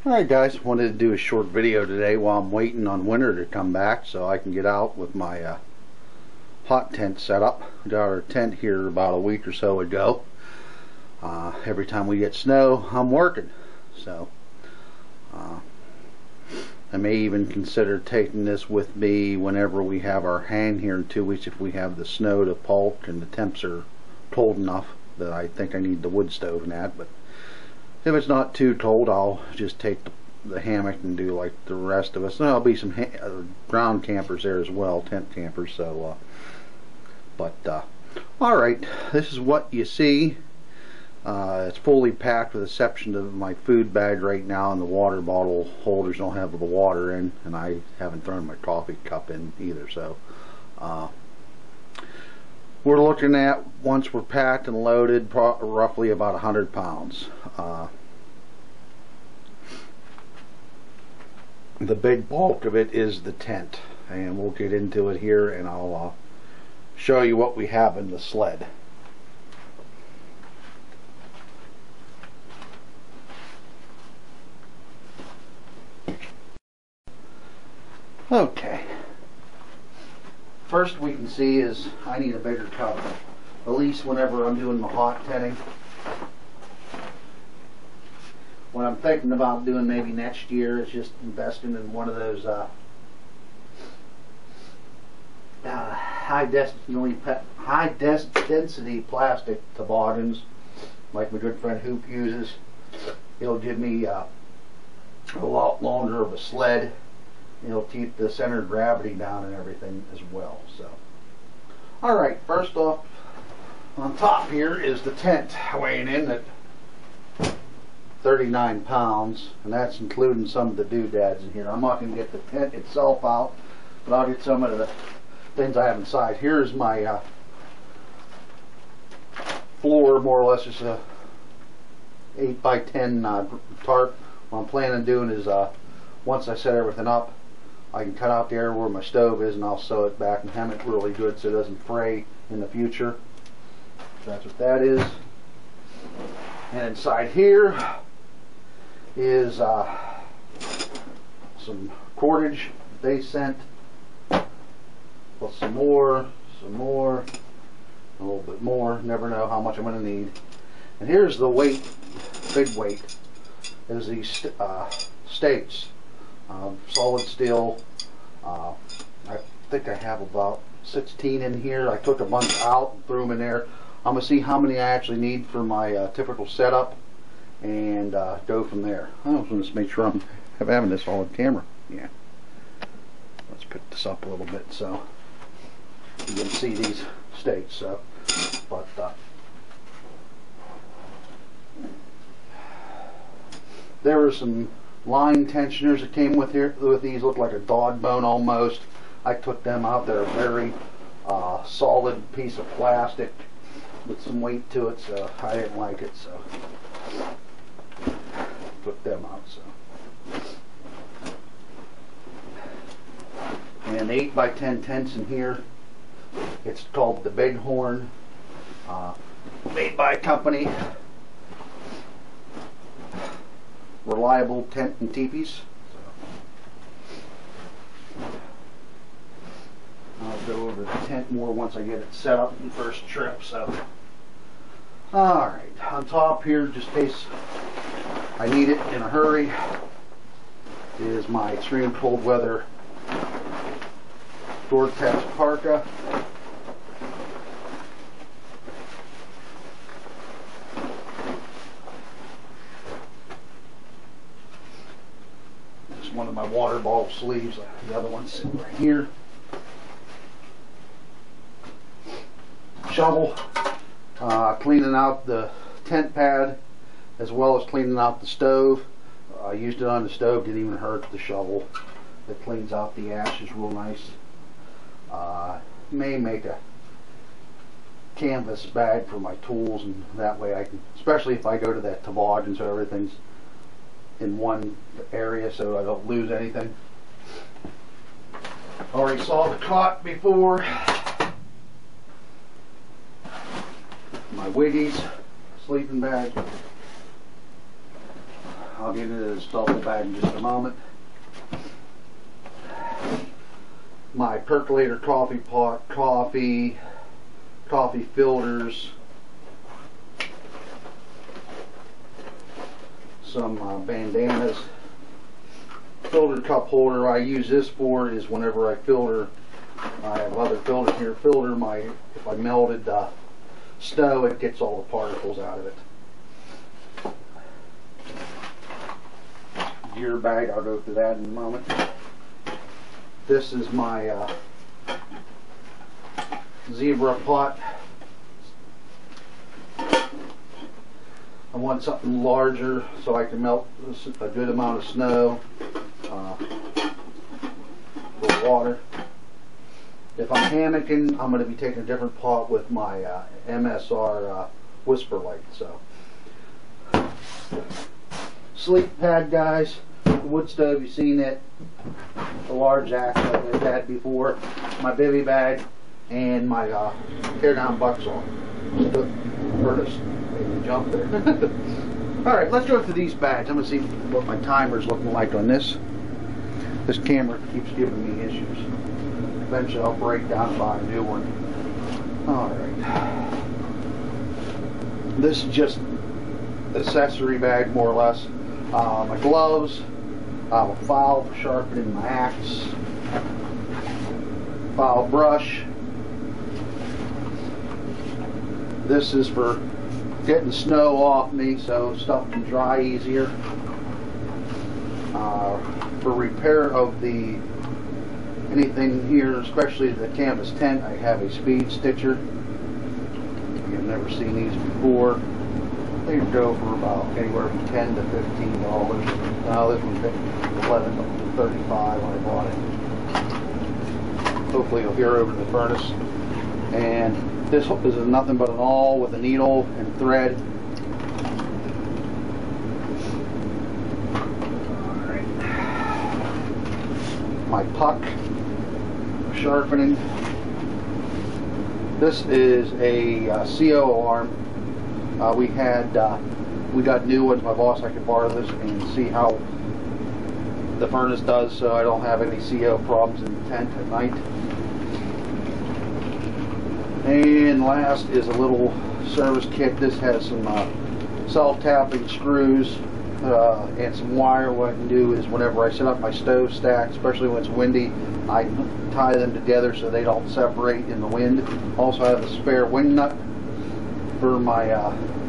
Alright guys, wanted to do a short video today while I'm waiting on winter to come back so I can get out with my hot tent set up. We got our tent here about a week or so ago. Every time we get snow, I'm working. So I may even consider taking this with me whenever we have our hang here in 2 weeks, if we have the snow to pulp and the temps are cold enough that I think I need the wood stove and that. But if it's not too cold, I'll just take the hammock and do like the rest of us. There'll be some ground campers there as well, tent campers. So, all right, this is what you see. It's fully packed with the exception of my food bag right now, and the water bottle holders don't have the water in, and I haven't thrown my coffee cup in either. So we're looking at, once we're packed and loaded, roughly about 100 pounds. The big bulk of it is the tent, and we'll get into it here, and I'll show you what we have in the sled. Okay, first we can see is I need a bigger cover, at least whenever I'm doing my hot tenting. What I'm thinking about doing maybe next year is just investing in one of those high density plastic toboggans, like my good friend Hoop uses. It'll give me a lot longer of a sled. It'll keep the center of gravity down and everything as well. So, all right, first off, on top here is the tent, weighing in at 39 pounds, and that's including some of the doodads in here. I'm not going to get the tent itself out, but I'll get some of the things I have inside. Here's my floor, more or less. It's a 8 by 10 tarp. What I'm planning on doing is, once I set everything up, I can cut out the area where my stove is, and I'll sew it back and hem it really good so it doesn't fray in the future. So that's what that is. And inside here is some cordage they sent, plus some more, a little bit more. Never know how much I'm going to need. And here's the weight, big weight, is these stakes, solid steel. I think I have about 16 in here. I took a bunch out and threw them in there. I'm going to see how many I actually need for my typical setup, and go from there. I just want to make sure I'm having this all on camera. Yeah. Let's pick this up a little bit so you can see these stakes. So, but there were some line tensioners that came with here. With these, look like a dog bone almost. I took them out. They're a very solid piece of plastic with some weight to it, so I didn't like it, so took them out. So, and 8 by 10 tents in here. It's called the Bighorn, made by a company, Reliable Tent and Teepees. I'll go over the tent more once I get it set up in the first trip. So, alright, on top here, just in case I need it in a hurry, is my extreme cold weather Gore-Tex parka. Just one of my water bottle sleeves, the other one's sitting right here. Shovel, cleaning out the tent pad as well as cleaning out the stove. I used it on the stove, didn't even hurt the shovel. It cleans out the ashes real nice. May make a canvas bag for my tools, and that way I can, especially if I go to that toboggan, so everything's in one area so I don't lose anything. Already saw the cot before. My Wiggies sleeping bag. I'll get into this duffel bag in just a moment. My percolator coffee pot, coffee filters, some bandanas, filter cup holder. I use this for is whenever I filter, I have other filters here, if I melted snow, it gets all the particles out of it. Gear bag, I'll go through that in a moment. This is my zebra pot. I want something larger so I can melt a good amount of snow with water. If I'm hammocking, I'm going to be taking a different pot with my MSR Whisper Light. So, sleep pad, guys. The wood stove, you've seen it. The large axe like I've had before. My bivy bag and my tear down butt saw. Furnace. Maybe jump there. Alright, let's go through these bags. I'm going to see what my timer's looking like on this. This camera keeps giving me issues. Eventually I'll break down and buy a new one. Alright. This is just accessory bag, more or less. My gloves. I have a file for sharpening my axe. File brush. This is for getting snow off me so stuff can dry easier. For repair of anything here, especially the canvas tent, I have a speed stitcher. You've never seen these before. They go for about anywhere from $10 to $15. Now this one's $11 to $35 when I bought it. Hopefully you'll hear over the furnace. And this is nothing but an awl with a needle and thread. Alright. My puck sharpening. This is a CO alarm. We got new ones. My boss, I could borrow this and see how the furnace does, so I don't have any CO problems in the tent at night. And last is a little service kit. This has some self-tapping screws and some wire. What I can do is whenever I set up my stove stack, especially when it's windy, I tie them together so they don't separate in the wind. Also I have a spare wing nut for my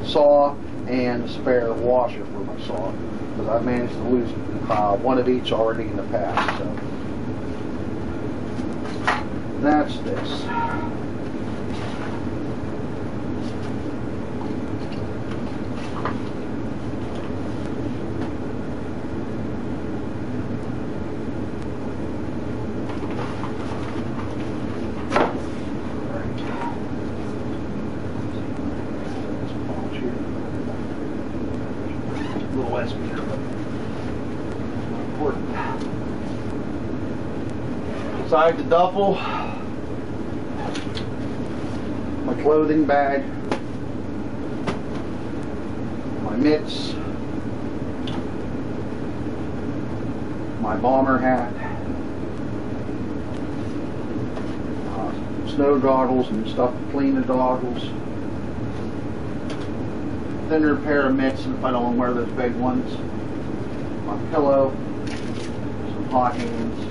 saw and a spare washer for my saw, because I've managed to lose one of each already in the past. So that's this. Inside the duffel, my clothing bag, my mitts, my bomber hat, snow goggles and stuff to clean the goggles, thinner pair of mitts if I don't want to wear those big ones, my pillow, some hot hands,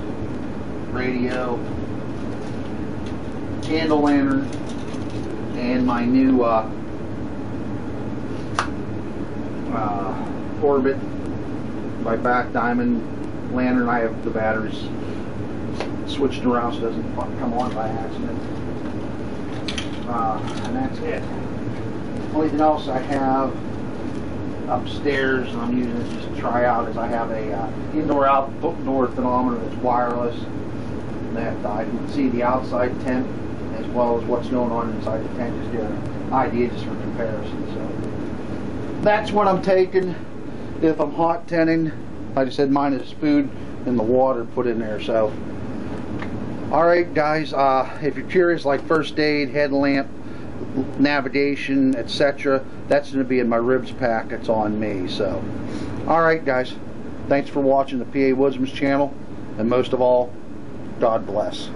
radio, candle lantern, and my new Orbit by Back Diamond lantern. I have the batteries switched around so it doesn't come on by accident. And that's it. Only thing else I have upstairs, and I'm using this just to try out, is I have a indoor-outdoor thermometer that's wireless. That I can see the outside tent as well as what's going on inside the tent, just get an idea just for comparison. So that's what I'm taking if I'm hot tenting. Like I said, mine is food and the water put in there. So alright guys, if you're curious, like first aid, headlamp, navigation, etc. That's going to be in my ribs pack. It's on me. So, all right, guys. Thanks for watching the PA Woodsman's channel, and most of all, God bless.